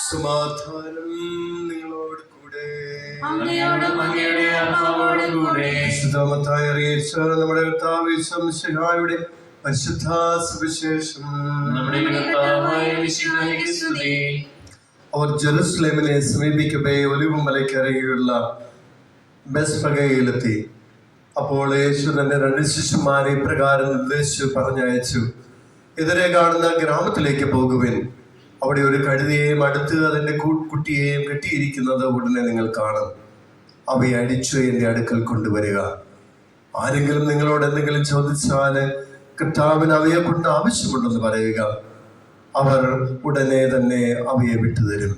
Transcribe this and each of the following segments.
സമാധാനം നിങ്ങളോട് കൂടെ. അറിയിച്ച നമ്മുടെ കർത്താവ് ശംശിഹായുടെ പരിശുദ്ധ സുവിശേഷം. അവർ ജെറുസലേമിനെ സമീപിക്കവേ ഒലിവുമലയ്ക്കരയുള്ള ബെത്ഫഗയിലെത്തി. അപ്പോൾ യേശു തന്റെ 2 ശിഷ്യന്മാരെ ഇപ്രകാരം നിർദ്ദേശിച്ചു പറഞ്ഞയച്ചു: എതിരെ കാണുന്ന ഗ്രാമത്തിലേക്ക് പോകുവിൻ. അവിടെ ഒരു കഴുതയെയും അടുത്ത് അതിൻ്റെ കുട്ടിയെയും കെട്ടിയിരിക്കുന്നത് ഉടനെ നിങ്ങൾ കാണും. അവയെ അടിച്ചു എൻ്റെ അടുക്കൽ കൊണ്ടുവരിക. ആരെങ്കിലും നിങ്ങളോട് എന്തെങ്കിലും ചോദിച്ചാൽ കർത്താവിന് അവയെ കൊണ്ട് ആവശ്യമുണ്ടെന്ന് പറയുക. അവർ ഉടനെ തന്നെ അവയെ വിട്ടുതരും.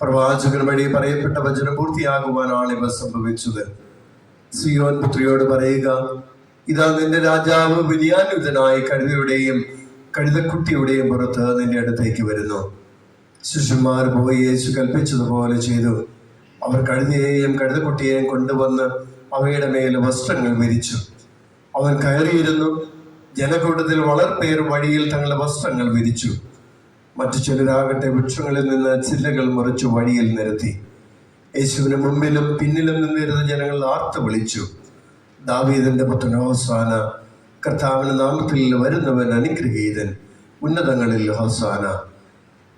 പ്രവാചകൻ വഴി പറയപ്പെട്ട വചനം പൂർത്തിയാകുവാനാണ് ഇവ സംഭവിച്ചത്. സിയോൻ പുത്രിയോട് പറയുക, ഇതാ നിന്റെ രാജാവ് വിനയാന്വിതനായി കഴുതയുടെയും കഴുതക്കുട്ടിയുടെയും പുറത്ത് നിന്റെ അടുത്തേക്ക് വരുന്നു. ശിഷ്യന്മാർ പോയി യേശു കൽപ്പിച്ചതുപോലെ ചെയ്തു. അവർ കഴുതയെയും കഴുതക്കുട്ടിയെയും കൊണ്ടുവന്ന് അവയുടെ മേൽ വസ്ത്രങ്ങൾ വിരിച്ചു. അവൻ കയറിയിരുന്നു. ജനക്കൂട്ടത്തിൽ വളർപ്പേർ വഴിയിൽ തങ്ങളുടെ വസ്ത്രങ്ങൾ വിരിച്ചു. മറ്റു ചിലരാകട്ടെ വൃക്ഷങ്ങളിൽ നിന്ന് ചില്ലകൾ മുറിച്ചു വഴിയിൽ നിരത്തി. യേശുവിന് മുമ്പിലും പിന്നിലും നിന്നിരുന്ന ജനങ്ങൾ ആർത്തു വിളിച്ചു: ദാവീദിന്റെ പുത്രൻ ഹോസാന! കർത്താവിന്റെ നാമത്തിൽ വരുന്നവൻ അനുഗ്രഹീതൻ! ഉന്നതങ്ങളിൽ ഹോസാന!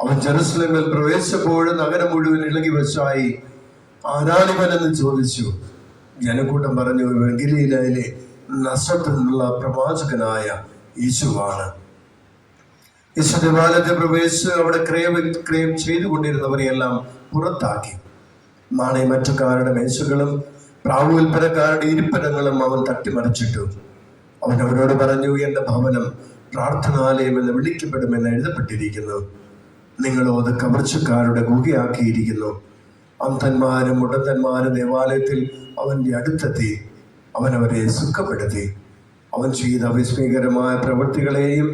അവൻ ജെറുസലേമിൽ പ്രവേശിച്ചപ്പോൾ നഗരം മുഴുവൻ ഇളകി വച്ചായി. ആരാണിവൻ എന്ന് ചോദിച്ചു. ജനക്കൂട്ടം പറഞ്ഞു, ഇവൻ ഗലീലയിലെ നസറത്തിൽ നിന്നുള്ള പ്രവാചകനായ യേശുവാണ്. യേശു ദേവാലയത്തിൽ പ്രവേശിച്ച് അവിടെ ക്രയം ചെയ്തുകൊണ്ടിരുന്നവരെയെല്ലാം പുറത്താക്കി. നാണയമറ്റക്കാരുടെ മേശകളും പ്രാവുൽപ്പനക്കാരുടെ ഇരിപ്പിടങ്ങളും അവൻ തട്ടിമറിച്ചിട്ടു. അവൻ അവരോട് പറഞ്ഞു, എൻ്റെ ഭവനം പ്രാർത്ഥനാലയം എന്ന് വിളിക്കപ്പെടുമെന്ന് എഴുതപ്പെട്ടിരിക്കുന്നു. നിങ്ങളോ അത് കവർച്ചക്കാരുടെ ഗുഹയാക്കിയിരിക്കുന്നു. അന്ധന്മാരും മുടന്തന്മാരും ദേവാലയത്തിൽ അവൻ്റെ അടുത്തെത്തി. അവൻ അവരെ സുഖപ്പെടുത്തി. അവൻ ചെയ്ത വിസ്മയകരമായ പ്രവൃത്തികളെയും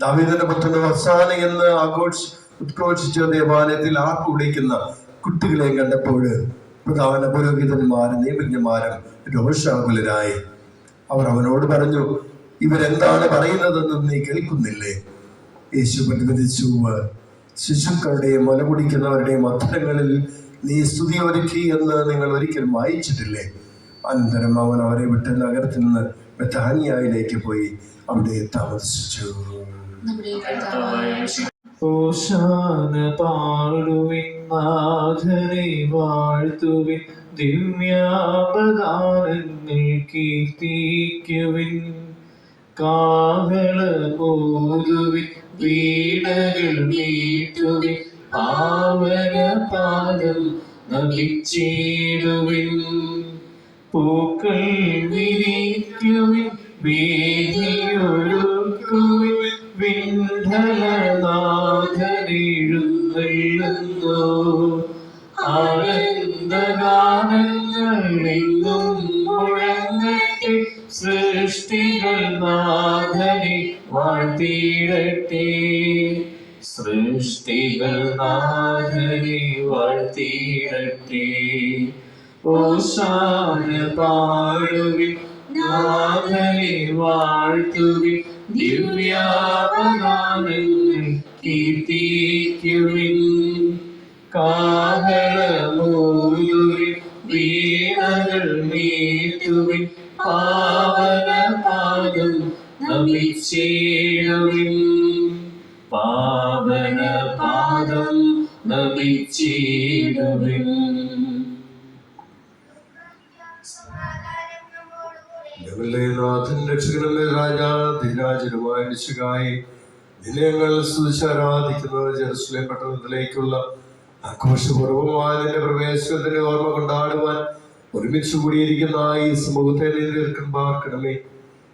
ദാവീദിന്റെ പുത്രൻ ഹോസാന എന്ന് ഉദ്ഘോഷിച്ച ദേവാലയത്തിൽ ആർപ്പ് വിളിക്കുന്ന കുട്ടികളെയും കണ്ടപ്പോൾ പ്രധാന പുരോഹിതന്മാരും നിയമജ്ഞന്മാരും രോഷാകുലരായി. അവർ അവനോട് പറഞ്ഞു, ഇവരെന്താണ് പറയുന്നതെന്ന് നീ കേൾക്കുന്നില്ലേ? യേശു പ്രതിപദിച്ചു, ശിശുക്കളുടെയും മുല കുടിക്കുന്നവരുടെയും അധരങ്ങളിൽ നീ സ്തുതി ഒരുക്കി എന്ന് നിങ്ങൾ ഒരിക്കലും വായിച്ചിട്ടില്ലേ? അനന്തരം അവൻ അവരെ വിട്ട് നഗരത്തിൽ നിന്ന് ബെഥാനിയയിലേക്ക് പോയി അവിടെ താമസിച്ചു. ഓശാന പാടുവിൻ, നാഥനെ വാഴ്ത്തുവിൻ, ദിവ്യാപദാനങ്ങൾ കീർത്തിക്കുവിൻ. കാഹളമോതുവിൻ, വീണകൾ മീട്ടുവിൻ, പാവന പാദം നമിച്ചിടുവിൻ. പൂക്കൾ വിരിക്കുവിൻ, വേദിയൊരുക്കുവിൻ, വിണ്ഡലനാഥനെഴുന്നള്ളുന്നു. ആനന്ദഗാനങ്ങളെങ്ങും മുഴങ്ങട്ടെ, സൃഷ്ടികൾ നാഥനെ വാഴ്ത്തിയിടട്ടെ. സൃഷ്ടികൾ നാഥനെ വാഴ്ത്തിയിടട്ടെ. ഓശാന പാടുവിൻ, നാഥനെ വാഴ്ത്തുവിൻ, ദിവ്യാപദാനങ്ങൾ കീർത്തിക്കുവിൻ. കാഹളമോതുവിൻ, വീണകൾ മീട്ടുവിൻ, പാവന പാദം നമിച്ചിടുവിൻ. പാവന പാദം നമിച്ചിടുവിൻ. നാഥൻ രക്ഷകനല്ലേ രാജാധിരാജനുമായ രക്ഷകായി നിന്നെ ഞങ്ങൾ സ്തുതിച്ചാരാധിക്കുന്നു. ജെറുസലേം പട്ടണത്തിലേക്കുള്ള ആഘോഷപൂർവമായ നിന്റെ പ്രവേശനത്തിന്റെ ഓർമ്മ കൊണ്ടാടുവാൻ ഒരുമിച്ച് കൂടിയിരിക്കുന്ന ഈ സമൂഹത്തെ നീർക്കാൻ പാർക്കണമേ.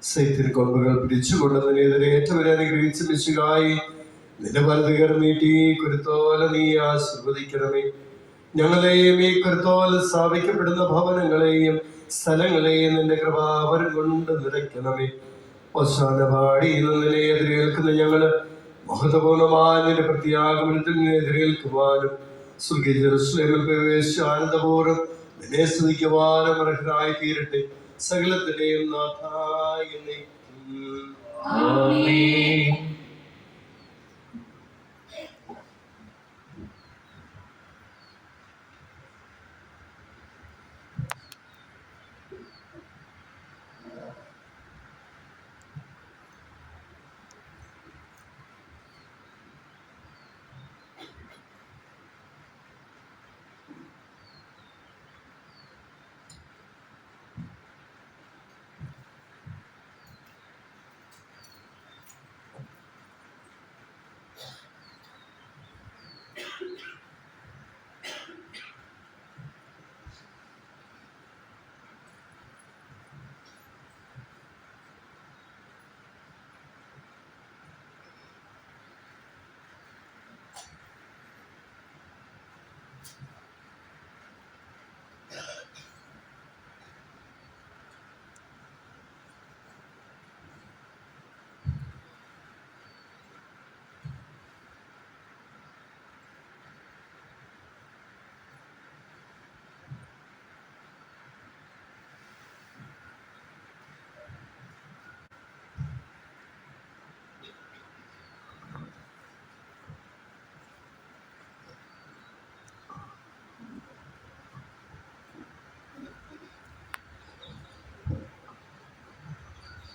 സൈത്തിന് കൊമ്പുകൾ പിടിച്ചുകൊണ്ട് നിന്നെതിരെ ഏറ്റവരെ അനുഗ്രഹിച്ച് രക്ഷകായി നിന്റെ വലതുകർ നീട്ടി കുരുത്തോല നീ ആശീർവദിക്കണമേ. ഞങ്ങളെയും ഈ കുരുത്തോല സ്ഥാപിക്കപ്പെടുന്ന ഭവനങ്ങളെയും സ്ഥലങ്ങളെയും നിന്റെ കൃപാവരം കൊണ്ട് നിറയ്ക്കണമേ. ഓശാന പാടി നിന്നെ എതിരേൽക്കുന്ന ഞങ്ങള് മഹത്വപൂർണമായ നിന്റെ പ്രത്യാഗമനത്തിൽ നിന്നെ എതിരേൽക്കുവാനും സ്വർഗീയ ജെറുസലേമിൽ പ്രവേശിച്ച് ആനന്ദപൂർവ്വം നിന്നെ സ്തുതിക്കുവാനും അർഹരായി തീരട്ടെ. സകലത്തിന്റെയും നാഥായ ആമേൻ.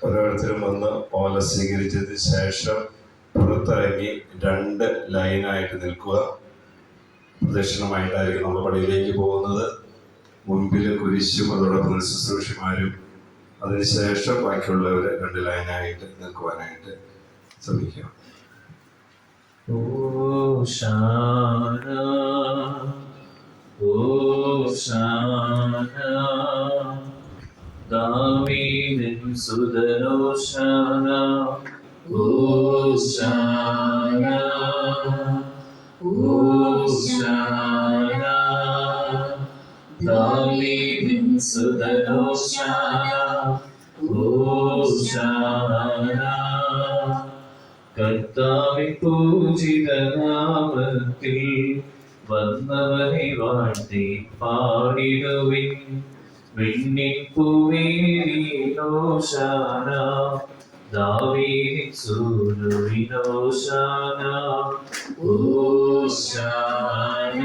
ഓരോരുത്തരും വന്ന് ഓല സ്വീകരിച്ചതിന് ശേഷം പുറത്തിറങ്ങി 2 ലൈനായിട്ട് നിൽക്കുക. പ്രദക്ഷിണമായിട്ടായിരിക്കും നമ്മൾ പള്ളിയിലേക്ക് പോകുന്നത്. മുൻപിൽ കുരിശും അതോടൊപ്പം ശുശ്രൂഷമാരും, അതിനുശേഷം ബാക്കിയുള്ളവർ 2 ലൈനായിട്ട് നിൽക്കുവാനായിട്ട് ശ്രമിക്കുക. Hosanna, Hosanna, Davidin Sudan Hosanna, Hosanna, Hosanna, Davidin Sudan Hosanna, Hosanna. കർത്താവിൻ പൂജിതനാമത്തിൽ വന്നവനെ വാഴ്ത്തി പാടിടുവിൻ. വിണ്ണിൻ പൂവേലിനോശാന, ദാവീദിൻ സൂനുവിനോശാന, ഓശാന,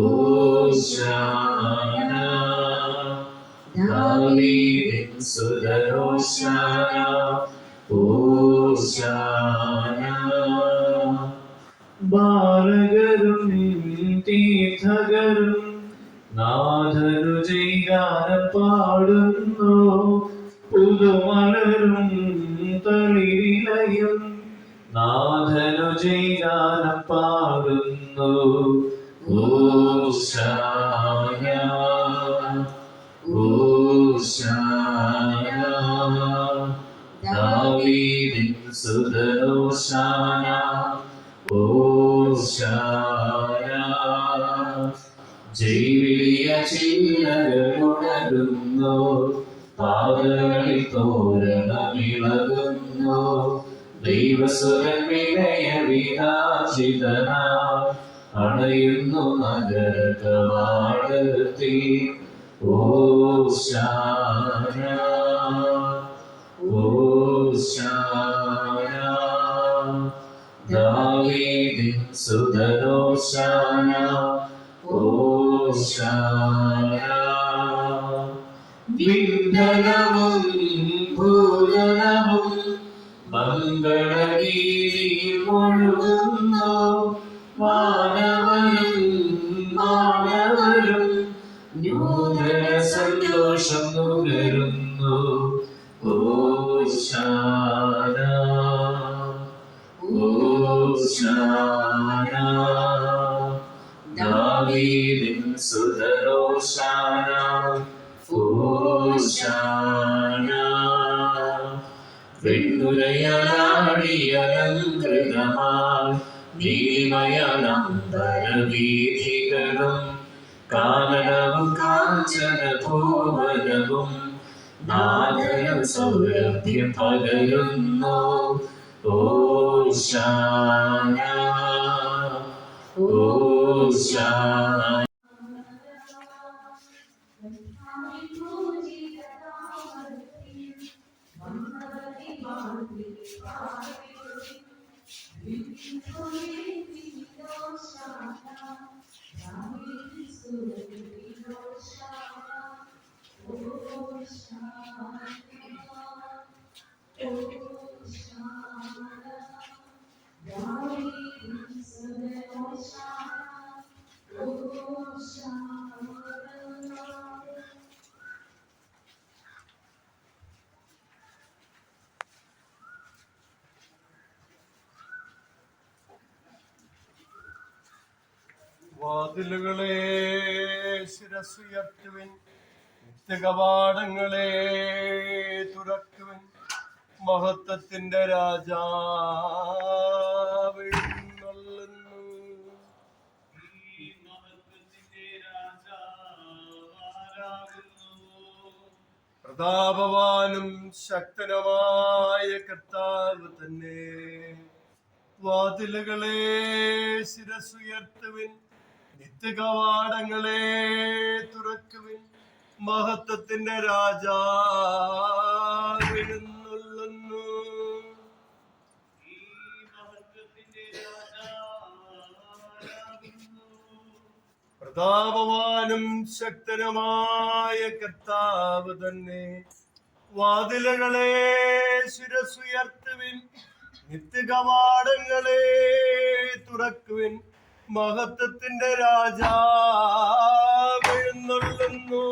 ഓശാന, ദാവീദിൻ സുതനോശാന, ഓശാന. ബാലകരും തീർത്ഥകരും നാഥനു ജയഗാനം പാടുന്നു. പുതുമലരും തളിരിലയും നാഥനു ജയഗാനം പാടുന്നു. ഓശാന, ഓശാന, ദാവീദിൻ സുതനോശാന, ഓശാന. ജൈവിളിയ ചില്ലകളുണരുന്നു, പാതകളിൽ തോരണമിളകുന്നു. ദൈവസുരൻ വിനയ വിരാജിതനാ അണയുന്നു നഗര കവാടത്തിൽ. ഓശാന, ഓശാന, ദാവീദിൻ സുതനോശാന, ഓശാന. വിണ്ഡലവും ഭൂതലവും മംഗളഗീതിയിൽ മുഴുകുന്നു. വാനവരും മാനവരും നൂതന സന്തോഷം നുകരുന്നു. ഓശാന, ഓശാന, ദാവീദിൻ സുതനോശാന, ഓശാന. വെണ്ണുരയാടിയലങ്കൃതമായി നീലിമയാനന്തരവീഥികളും കാനനവും കാഞ്ചന ഭൂവനവും നാദനം സൗരഭ്യം പകരുന്നു. ഓശാന, ഓശാന. വാതിലുകളെ ശിരസുയർത്തുവിൻ, നിത്യകവാടങ്ങളെ തുറക്കുവിൻ. മഹത്വത്തിന്റെ രാജാവ് എഴുന്നള്ളുന്നു. പ്രതാപവാനും ശക്തനുമായ കർത്താവ് തന്നെ. വാതിലുകളെ ശിരസുയർത്തുവിൻ, നിത്യകവാടങ്ങളെ തുറക്കുവിൻ. മഹത്വത്തിന്റെ രാജാവ് എഴുന്നള്ളുന്നു. പ്രതാപവാനും ശക്തനുമായ കർത്താവ് തന്നെ. വാതിലുകളെ ശിരസുയർത്തുവിൻ, നിത്യകവാടങ്ങളെ തുറക്കുവിൻ, മഹത്വത്തിന്റെ രാജാവ് എഴുന്നള്ളുന്നു.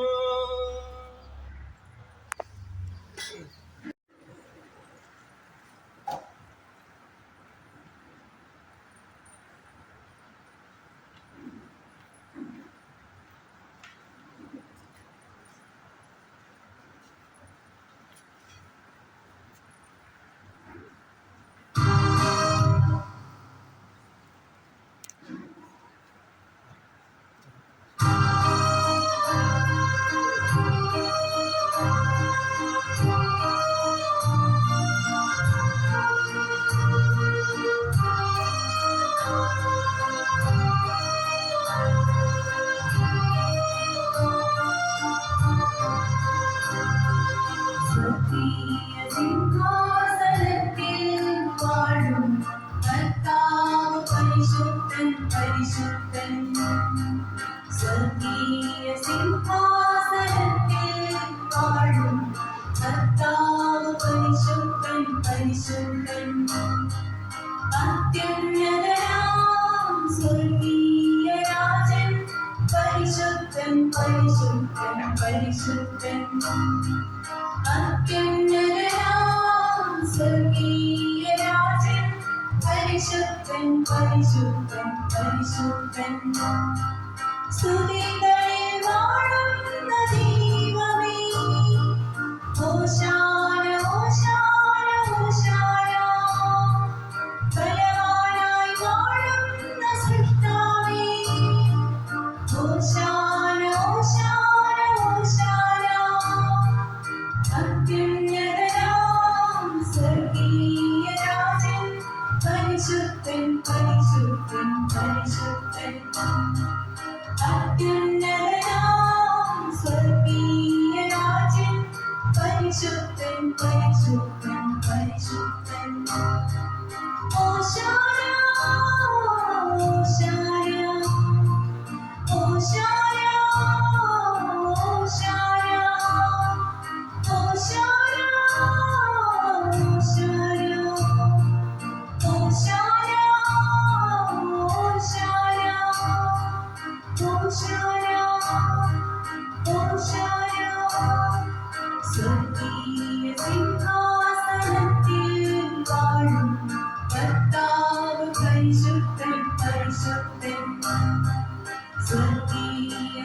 സ്വർഗീയ